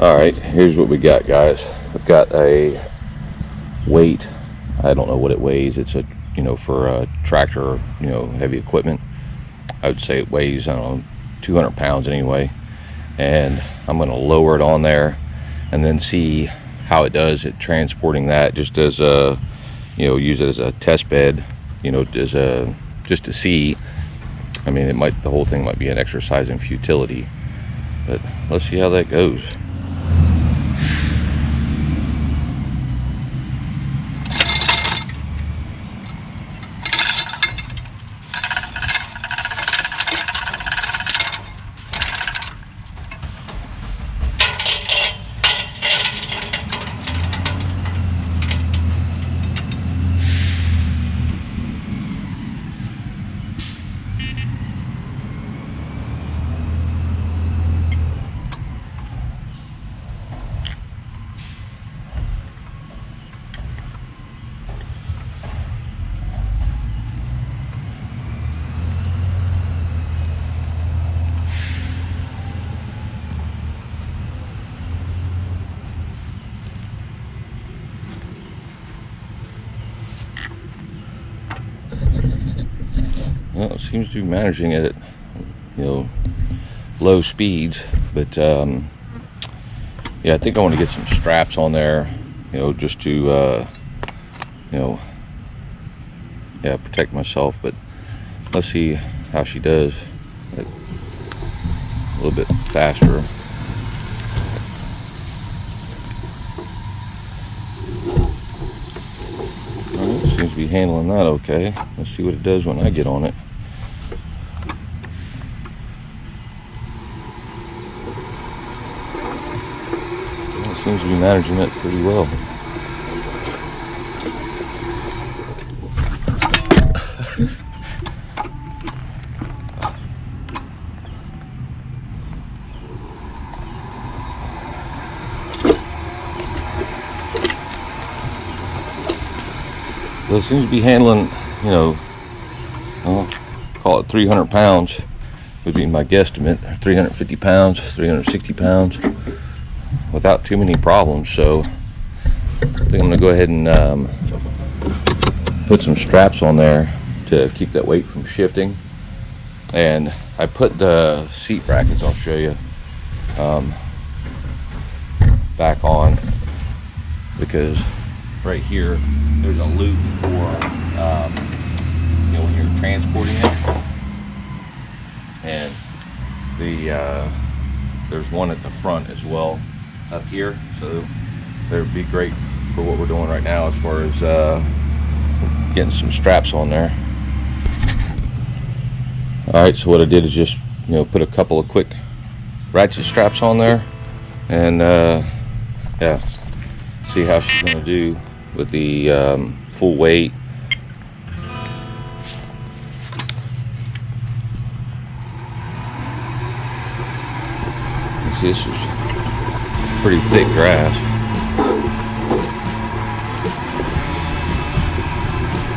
All right, here's what we got, guys. I've got a weight. I don't know what it weighs. It's a, for a tractor, heavy equipment. I would say it weighs, I don't know, 200 pounds anyway. And I'm going to lower it on there and then see how it does at transporting that, just as a, use it as a test bed, just to see. I mean, the whole thing might be an exercise in futility, but let's see how that goes. Well, it seems to be managing it at, low speeds, but yeah, I think I want to get some straps on there, just to, protect myself. But let's see how she does. A little bit faster. It seems to be handling that okay. Let's see what it does when I get on it. Seems to be managing it pretty well. So it seems to be handling, I'll call it 300 pounds would be my guesstimate. 350 pounds, 360 pounds. Without too many problems. So I think I'm going to go ahead and put some straps on there to keep that weight from shifting. And I put the seat brackets, I'll show you, back on, because right here there's a loop for when you're transporting it, and there's one at the front as well up here, so that would be great for what we're doing right now as far as getting some straps on there. Alright, so what I did is just put a couple of quick ratchet straps on there, and yeah, see how she's going to do with the full weight. See, this is pretty thick grass.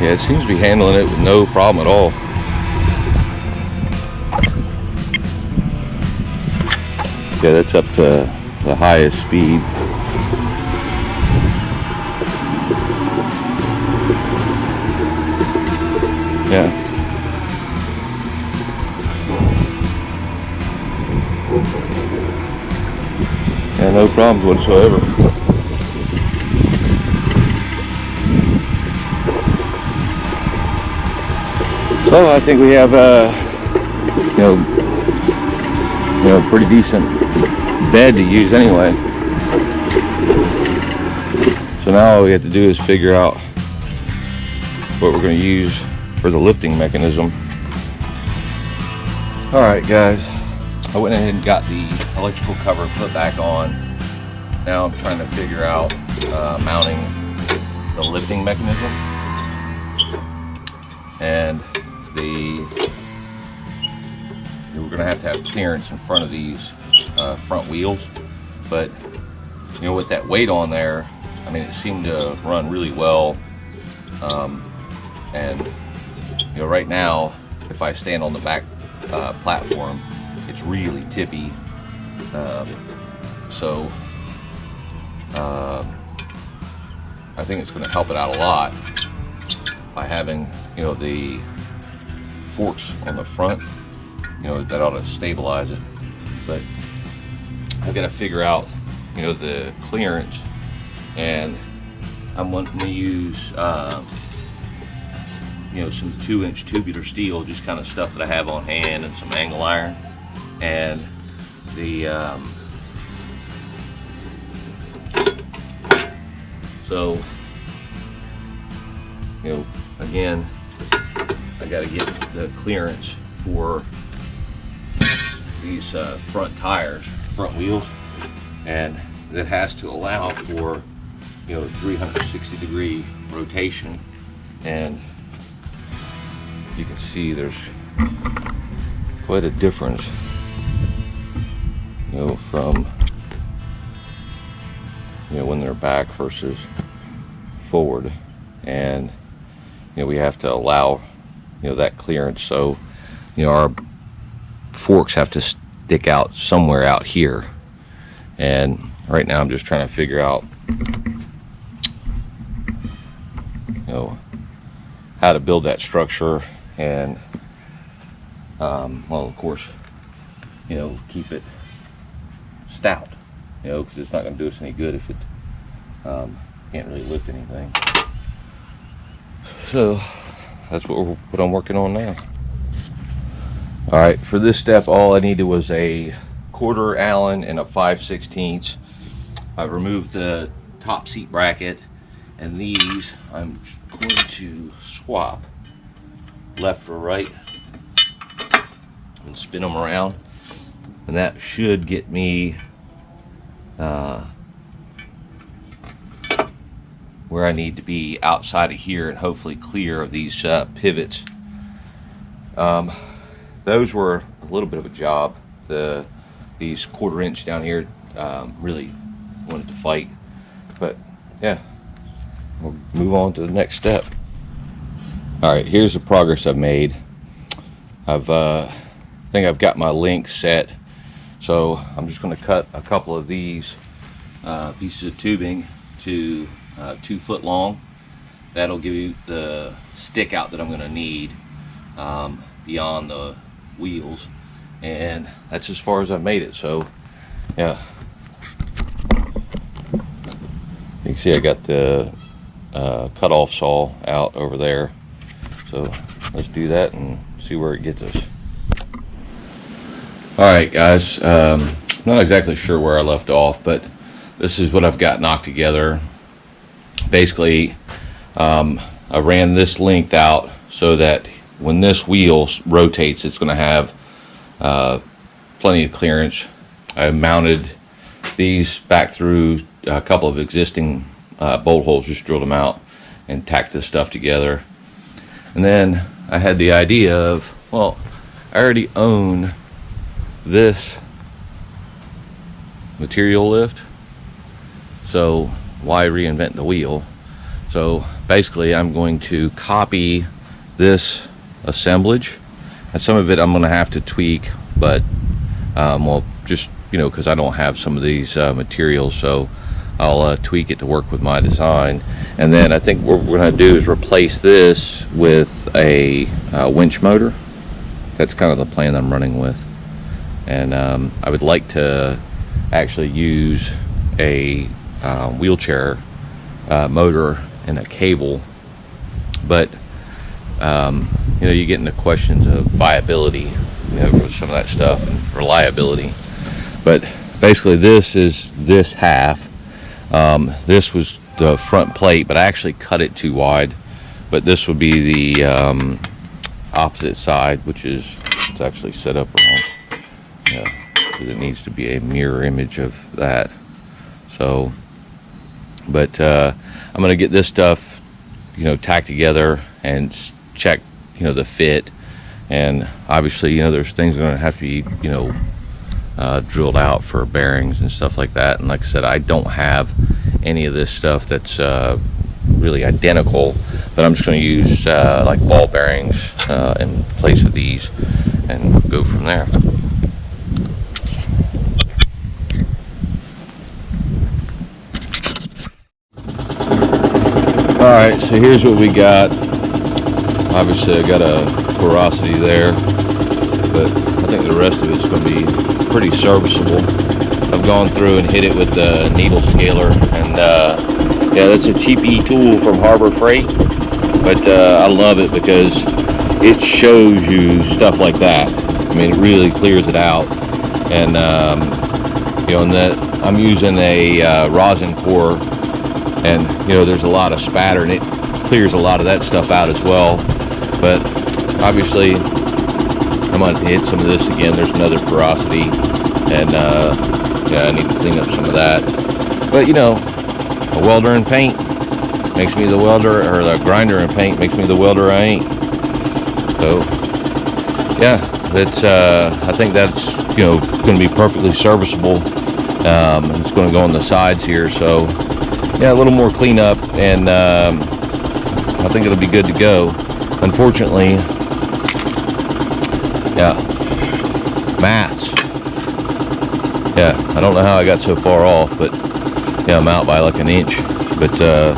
Yeah, it seems to be handling it with no problem at all. Yeah, that's up to the highest speed. Yeah. Yeah, no problems whatsoever. So I think we have pretty decent bed to use anyway. So now all we have to do is figure out what we're going to use for the lifting mechanism. Alright guys, I went ahead and got the electrical cover put back on. Now I'm trying to figure out mounting the lifting mechanism. And we're going to have clearance in front of these front wheels. But with that weight on there, I mean, it seemed to run really well. And right now, if I stand on the back platform, it's really tippy. So I think it's going to help it out a lot by having, you know, the forks on the front. You know, that ought to stabilize it. But I've got to figure out, you know, the clearance, and I'm wanting to use, you know, some 2-inch tubular steel, just kind of stuff that I have on hand, and some angle iron, and the so, you know, again, I got to get the clearance for these front tires, front wheels, and that has to allow for, you know, 360-degree rotation. And you can see there's quite a difference, you know, from, you know, when they're back versus forward. And, you know, we have to allow, you know, that clearance. So, you know, our forks have to stick out somewhere out here, and right now I'm just trying to figure out, you know, how to build that structure, and well, of course, you know, keep it stout, you know, because it's not going to do us any good if it can't really lift anything. So that's what I'm working on now. All right, for this step, all I needed was a 1/4 Allen and a 5/16. I removed the top seat bracket, and these I'm going to swap left or right and spin them around, and that should get me where I need to be outside of here, and hopefully clear of these pivots. Those were a little bit of a job. These 1/4 inch down here really wanted to fight, but yeah, we'll move on to the next step. All right, here's the progress I've made. I think I've got my length set, so I'm just going to cut a couple of these pieces of tubing to 2 foot long. That'll give you the stick out that I'm going to need beyond the wheels, and that's as far as I've made it. So yeah, you can see I got the cut-off saw out over there, so let's do that and see where it gets us. All right, guys, not exactly sure where I left off, but this is what I've got knocked together. Basically, I ran this length out so that when this wheel rotates, it's going to have plenty of clearance. I mounted these back through a couple of existing bolt holes, just drilled them out and tacked this stuff together. And then I had the idea of, well, I already own this material lift, so why reinvent the wheel? So basically I'm going to copy this assemblage, and some of it I'm going to have to tweak, but well, just, you know, because I don't have some of these materials, so I'll tweak it to work with my design. And then I think what we're going to do is replace this with a winch motor. That's kind of the plan I'm running with. And I would like to actually use a wheelchair motor and a cable, but you know, you get into questions of viability, you know, for some of that stuff, and reliability. But basically this is this half. This was the front plate, but I actually cut it too wide, but this would be the opposite side, which is, it's actually set up wrong, yeah, because it needs to be a mirror image of that. So, but I'm going to get this stuff, you know, tacked together and check, you know, the fit. And obviously, you know, there's things going to have to be, you know, drilled out for bearings and stuff like that. And like I said, I don't have any of this stuff that's really identical, but I'm just going to use like ball bearings in place of these and go from there. Alright, so here's what we got. Obviously I got a porosity there, but I think the rest of it's going to be pretty serviceable. I've gone through and hit it with the needle scaler, and yeah, that's a cheapy tool from Harbor Freight, but I love it because it shows you stuff like that. I mean, it really clears it out. And you know, and that I'm using a rosin core, and you know, there's a lot of spatter, and it clears a lot of that stuff out as well. But obviously I'm going to hit some of this again. There's another porosity, and yeah, I need to clean up some of that. But you know, a welder in paint makes me the welder, or the grinder in paint makes me the welder I ain't. So yeah, that's I think that's, you know, going to be perfectly serviceable. It's going to go on the sides here, so yeah, a little more cleanup, and I think it'll be good to go. Unfortunately, yeah, mats. Yeah, I don't know how I got so far off, but yeah, I'm out by like an inch. But so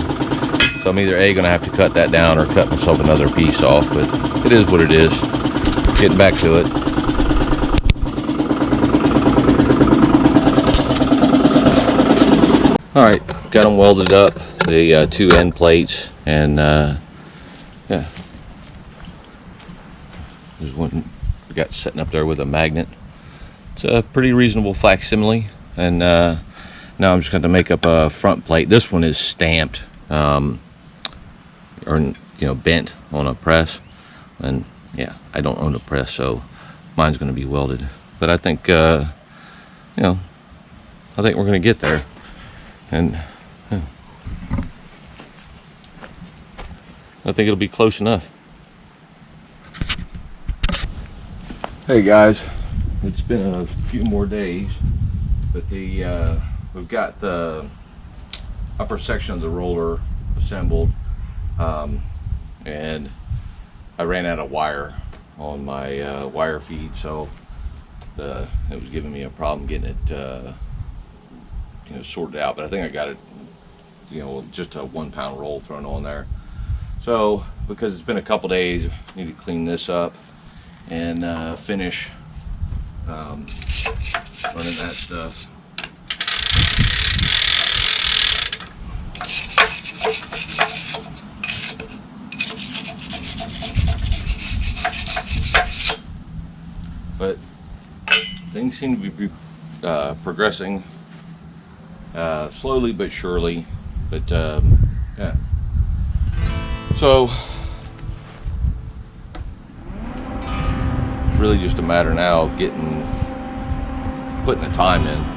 I'm either A, gonna have to cut that down, or cut myself another piece off. But it is what it is. Getting back to it. All right, got them welded up, the two end plates, and yeah, there's one we got sitting up there with a magnet. It's a pretty reasonable facsimile, and now I'm just going to make up a front plate. This one is stamped, or you know, bent on a press, and yeah, I don't own a press, so mine's going to be welded. But I think you know, I think we're going to get there, and I think it'll be close enough. Hey guys, it's been a few more days, but the we've got the upper section of the roller assembled, and I ran out of wire on my wire feed, so it was giving me a problem getting it you know, sorted out. But I think I got it, you know, just a 1 pound roll thrown on there. So because it's been a couple days, I need to clean this up and finish running that stuff. But things seem to be progressing slowly but surely. But yeah. So it's really just a matter now of putting the time in.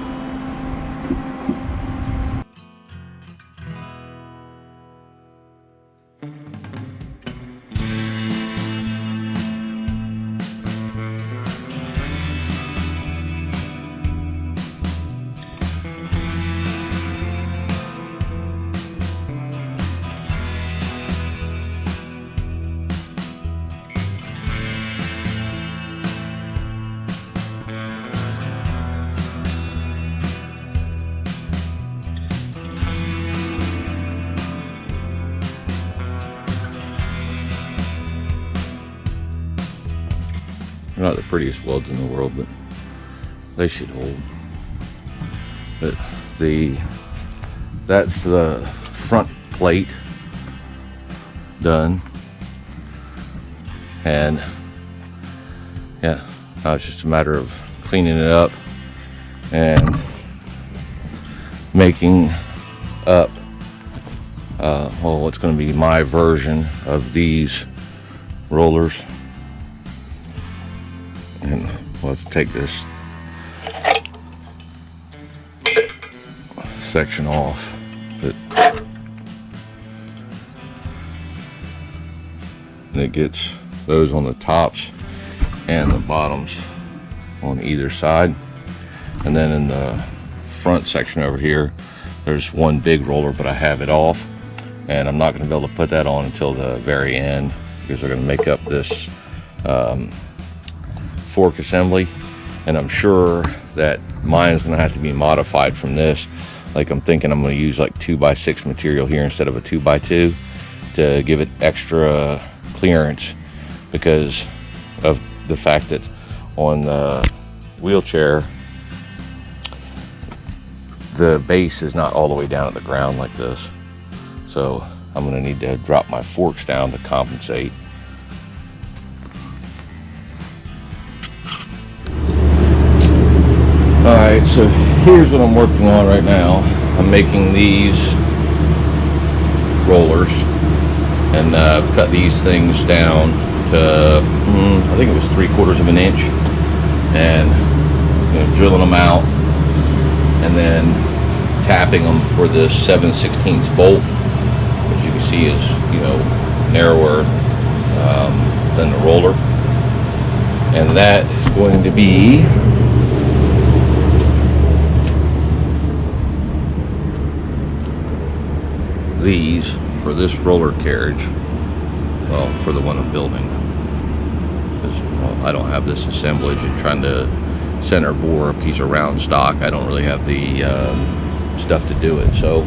They're not the prettiest welds in the world, but they should hold. But that's the front plate done, and yeah, now it's just a matter of cleaning it up and making up well, what's going to be my version of these rollers. And let's take this section off. But and it gets those on the tops and the bottoms on either side. And then in the front section over here, there's one big roller, but I have it off. And I'm not going to be able to put that on until the very end, because we're going to make up this fork assembly, and I'm sure that mine is going to have to be modified from this. Like, I'm thinking I'm going to use like 2x6 material here instead of a 2x2, to give it extra clearance because of the fact that on the wheelchair the base is not all the way down at the ground like this. So I'm going to need to drop my forks down to compensate. Alright, so here's what I'm working on right now. I'm making these rollers, and I've cut these things down to, I think it was 3/4 of an inch, and drilling them out, and then tapping them for this 7/16 bolt, which you can see is narrower than the roller, and that is going to be these for this roller carriage. Well, for the one I'm building, because I don't have this assemblage, and trying to center bore a piece of round stock, I don't really have the stuff to do it, so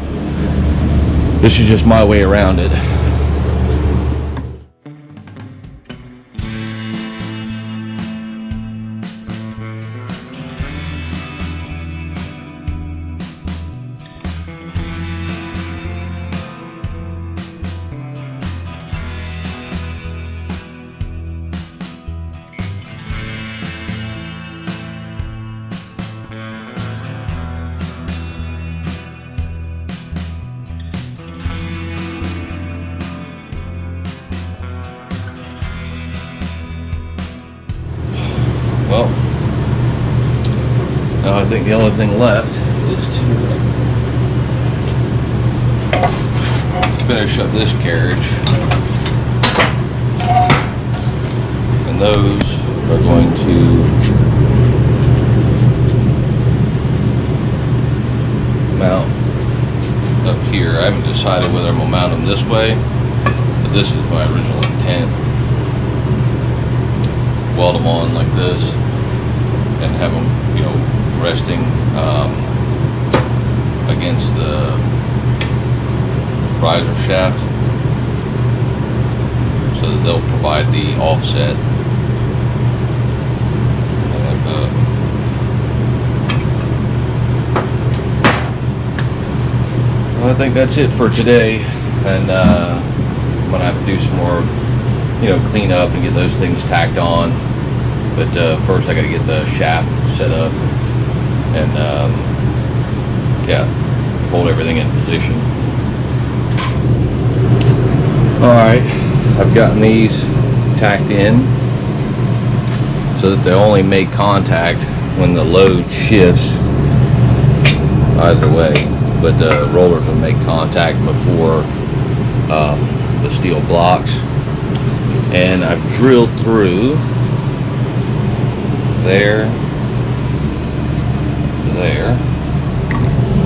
this is just my way around it. Well, now I think the only thing left is to finish up this carriage, and those are going to mount up here. I haven't decided whether I'm going to mount them this way, but this is my original intent. Weld them on like this and have them, resting against the riser shaft, so that they'll provide the offset. And well, I think that's it for today, and I'm gonna have to do some more clean up and get those things tacked on, but first I got to get the shaft set up and hold everything in position. Alright, I've gotten these tacked in so that they only make contact when the load shifts either way, but the rollers will make contact before the steel blocks. And I've drilled through there,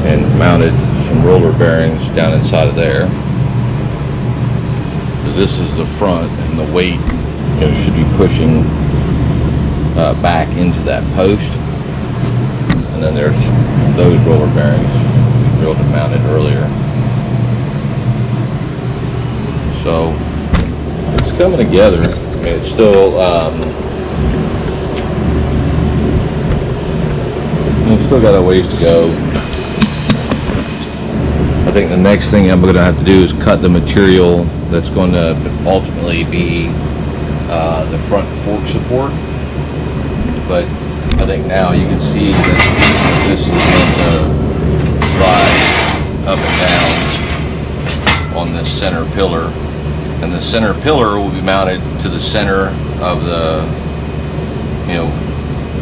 and mounted some roller bearings down inside of there, because this is the front, and the weight should be pushing back into that post. And then there's those roller bearings we drilled and mounted earlier. So it's coming together. I mean, it's still got a ways to go. I think the next thing I'm going to have to do is cut the material that's going to ultimately be the front fork support. But I think now you can see that this is going to rise up and down on this center pillar. And the center pillar will be mounted to the center of the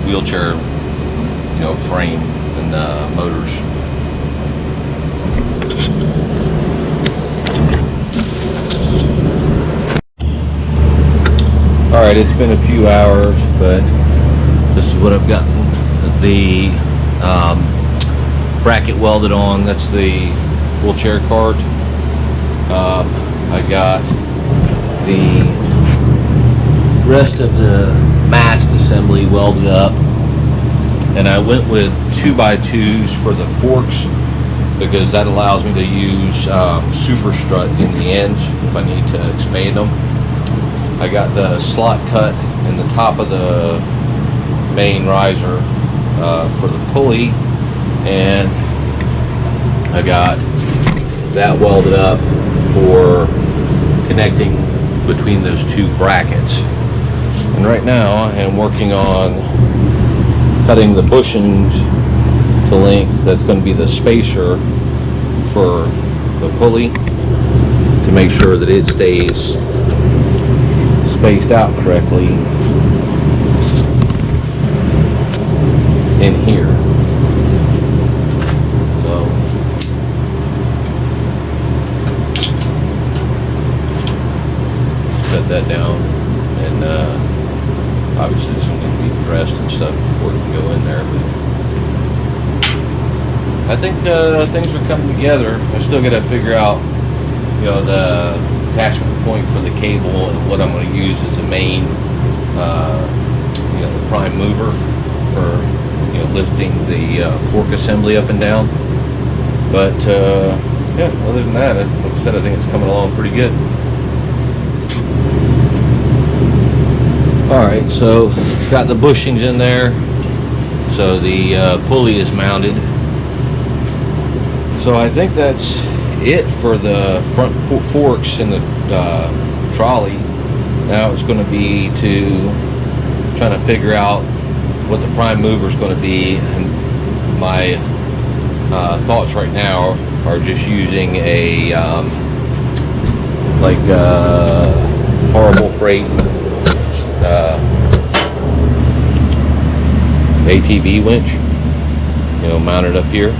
wheelchair frame and motors. Alright, it's been a few hours, but this is what I've gotten the bracket welded on. That's the wheelchair cart. I got the rest of the mast assembly welded up, and I went with 2x2s for the forks because that allows me to use super strut in the ends if I need to expand them. I got the slot cut in the top of the main riser for the pulley, and I got that welded up for connecting between those two brackets. And right now I am working on cutting the bushings to length that's going to be the spacer for the pulley, to make sure that it stays spaced out correctly in here. So set that down, and obviously this one's going to be dressed and stuff before it can go in there, but I think things are coming together. I still got to figure out, you know, the attachment point for the cable and what I'm going to use as the main, you know, the prime mover for, you know, lifting the fork assembly up and down. But yeah, other than that, like I said, I think it's coming along pretty good. All right, so got the bushings in there, so the pulley is mounted. So I think that's it for the front forks in the trolley. Now it's going to be to trying to figure out what the prime mover is going to be, and my thoughts right now are just using a horrible freight ATV winch, you know, mounted up here.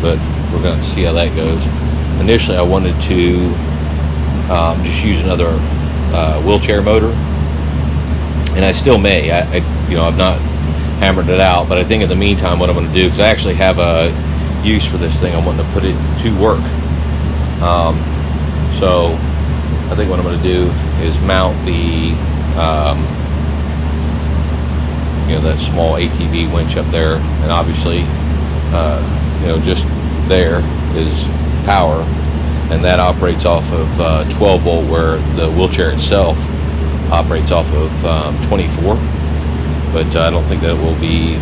But we're going to see how that goes. Initially I wanted to just use another wheelchair motor, and I still may. You know, I've not hammered it out, but I think in the meantime what I'm going to do, because I actually have a use for this thing, I'm wanting to put it to work. So I think what I'm going to do is mount the you know, that small ATV winch up there, and obviously you know, just there is power, and that operates off of 12 volt, where the wheelchair itself operates off of 24. But I don't think that will be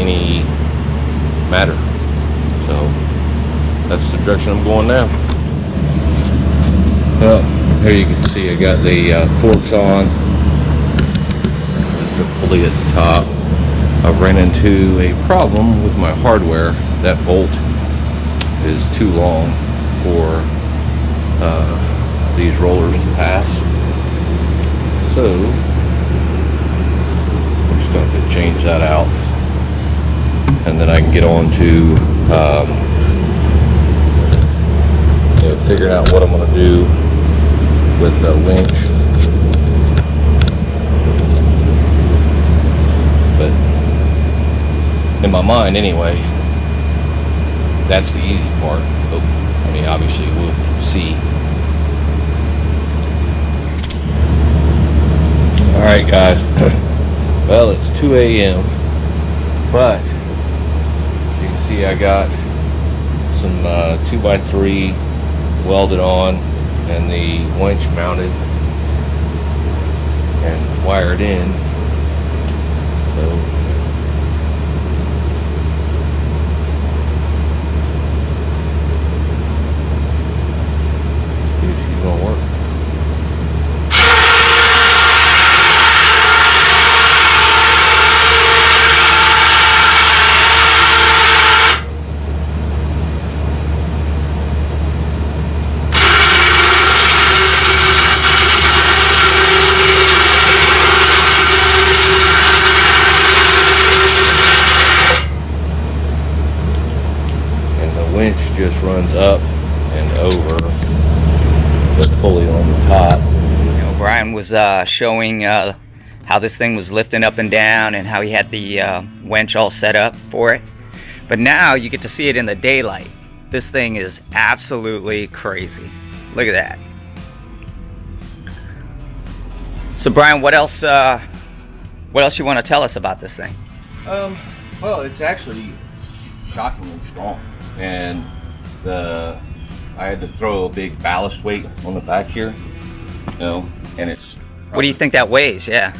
any matter. So that's the direction I'm going now. Well, here you can see I got the forks on. There's a pulley at the top. I've ran into a problem with my hardware. That bolt is too long for these rollers to pass. So I'm just going to have to change that out, and then I can get on to you know, figuring out what I'm going to do with the winch. But in my mind anyway, that's the easy part. But, I mean, obviously we'll see. Alright guys, well, it's 2 a.m. but as you can see, I got some 2x3 welded on and the winch mounted and wired in. So see if she's gonna work. Winch just runs up and over the pulley on the top. You know, Brian was showing how this thing was lifting up and down, and how he had the winch all set up for it. But now you get to see it in the daylight. This thing is absolutely crazy. Look at that. So Brian, what else you want to tell us about this thing? Well, it's actually shockingly strong, and I had to throw a big ballast weight on the back here, you know, and it's. What do you think that weighs? Yeah.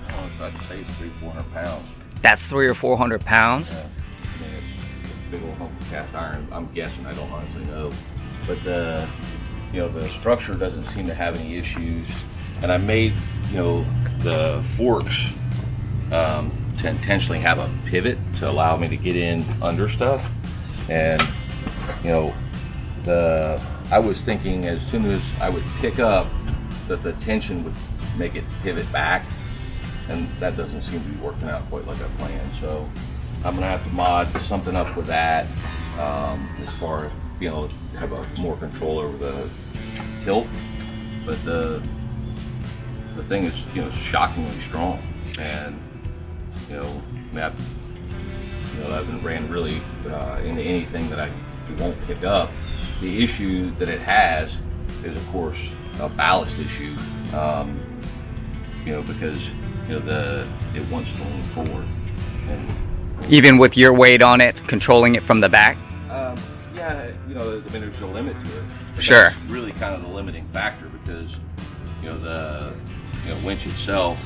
Oh, I'd say it's 300-400 pounds. That's 300 or 400 pounds. Yeah. I mean, it's a big old hunk of cast iron. I'm guessing. I don't honestly know, but the structure doesn't seem to have any issues. And I made, the forks to intentionally have a pivot to allow me to get in under stuff. And, I was thinking as soon as I would pick up that the tension would make it pivot back. And that doesn't seem to be working out quite like I planned. So I'm gonna have to mod something up with that as far as being able to have a more control over the tilt. But the thing is, shockingly strong, and I haven't ran really into anything that I won't pick up. The issue that it has is, of course, a ballast issue. Because it wants to lean forward, and even with your weight on it, controlling it from the back. Yeah, there's a limit to it. But sure. That's really kind of the limiting factor, because the winch itself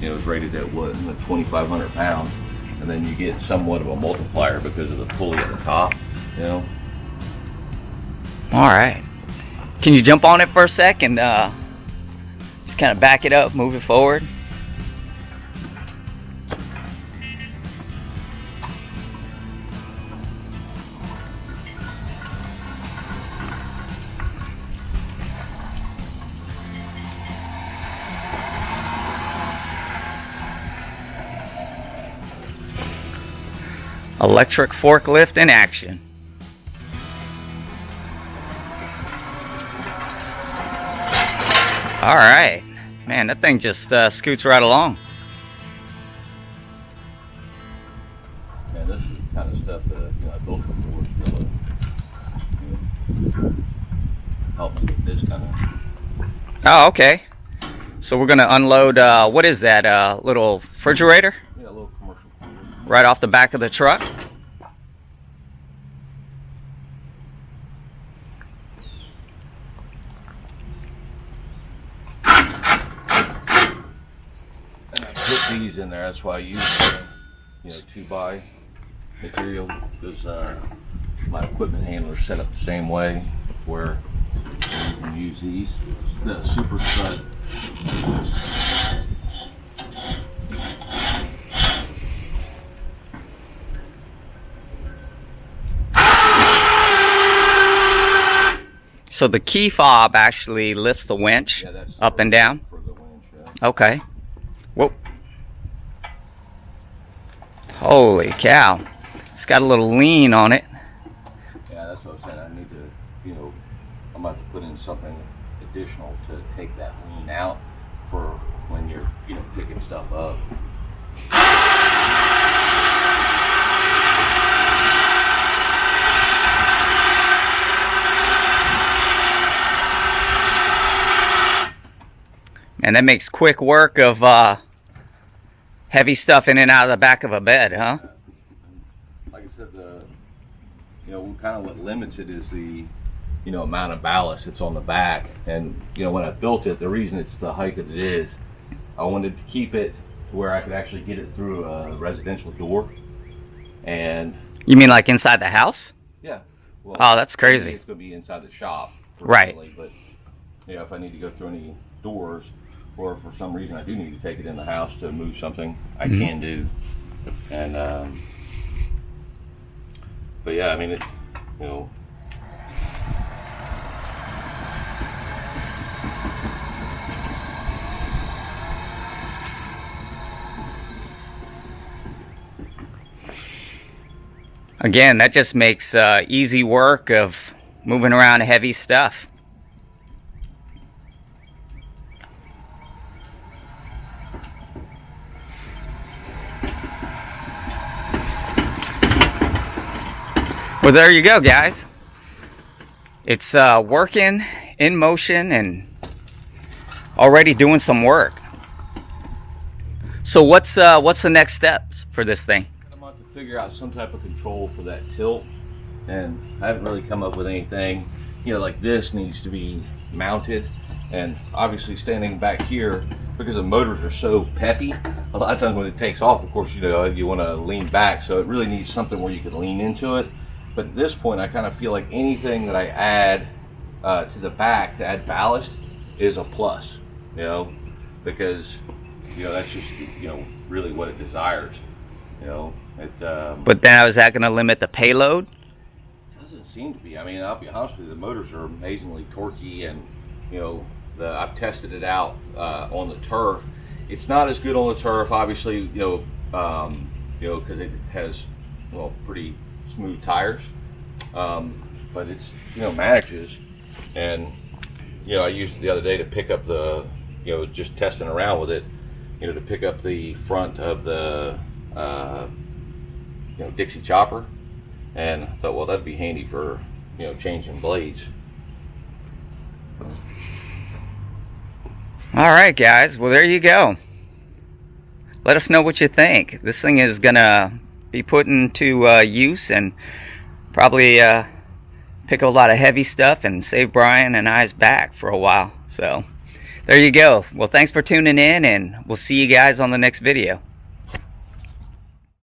is rated at 2,500 pounds, and then you get somewhat of a multiplier because of the pulley at the top. All right. Can you jump on it for a second? Just kind of back it up, move it forward. Electric forklift in action. All right, man, that thing just scoots right along. Yeah, this is the kind of stuff that I built before to help me get this kind of. Oh, okay. So we're gonna unload. What is that? Little refrigerator? Yeah, a little commercial cooler. Right off the back of the truck. Put these in there. That's why I use 2x material, because my equipment handler set up the same way, where you can use these. The super strut. So the key fob actually lifts the winch up and down. For the winch, yeah. Okay. Whoa. Holy cow. It's got a little lean on it. Yeah, that's what I was saying. I need to, I'm about to put in something additional to take that lean out for when you're, picking stuff up. And that makes quick work of heavy stuff in and out of the back of a bed, huh? Like I said, kind of what limits it is the, amount of ballast that's on the back. And, when I built it, the reason it's the height that it is, I wanted to keep it to where I could actually get it through a residential door. And you mean like inside the house? Yeah. Well, oh, that's crazy. It's going to be inside the shop. Right. But, if I need to go through any doors, or for some reason I do need to take it in the house to move something, I can do. And but yeah, I mean, it, Again, that just makes easy work of moving around heavy stuff. Well, there you go, guys. It's working, in motion, and already doing some work. So what's the next steps for this thing? I'm about to figure out some type of control for that tilt, and I haven't really come up with anything. You know, like this needs to be mounted, and obviously standing back here, because the motors are so peppy, a lot of times when it takes off, of course, you know, you want to lean back, so it really needs something where you can lean into it. But at this point, I kind of feel like anything that I add to the back to add ballast is a plus, you know, because, you know, that's just, you know, really what it desires, you know. But now, is that going to limit the payload? Doesn't seem to be. I mean, I'll be honest with you, the motors are amazingly torquey, and, you know, I've tested it out on the turf. It's not as good on the turf, obviously, you know, because it has, well, pretty smooth tires, but it's, you know, manages. And, you know, I used it the other day to pick up the, you know, just testing around with it, you know, to pick up the front of the you know, Dixie chopper, and I thought, well, that'd be handy for, you know, changing blades. All right, guys. Well, there you go. Let us know what you think. This thing is gonna be put into use, and probably pick up a lot of heavy stuff and save Brian and I's back for a while. So there you go. Well, thanks for tuning in, and we'll see you guys on the next video.